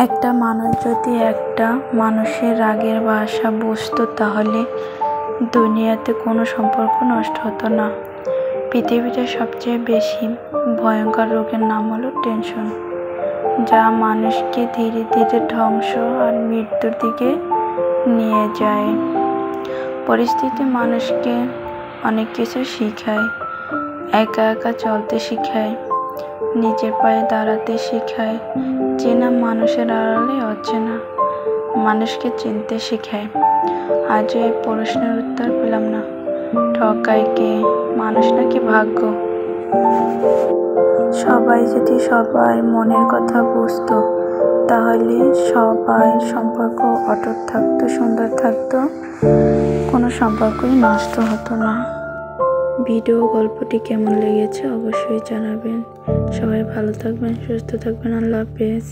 একটা মানুষ যদি একটা মানুষের রাগের ভাষা বুঝতো তাহলে দুনিয়াতে কোনো সম্পর্ক নষ্ট হতো না। পৃথিবীতে সবচেয়ে বেশি ভয়ঙ্কর রোগের নাম হলো টেনশন, যা মানুষকে ধীরে ধীরে ধ্বংস আর মৃত্যুর দিকে নিয়ে যায়। পরিস্থিতি মানুষকে অনেক কিছু শেখায়, একা একা চলতে শেখায়, নিজের পায়ে দাঁড়াতে শেখায়, চেনা মানুষের আড়ালে অচেনা মানুষকে চিনতে শেখায়। আজও এই প্রশ্নের উত্তর পেলাম না, ঠকায় কে, মানুষ নাকি ভাগ্য? সবাই যদি সবার মনের কথা বুঝতো তাহলে সবার সম্পর্ক অটুট থাকতো, সুন্দর থাকতো, কোনো সম্পর্কই নষ্ট হতো না। ভিডিও গল্পটি কেমন লেগেছে অবশ্যই জানাবেন। সবাই ভালো থাকবেন, সুস্থ থাকবেন। আল্লাহ হাফেজ।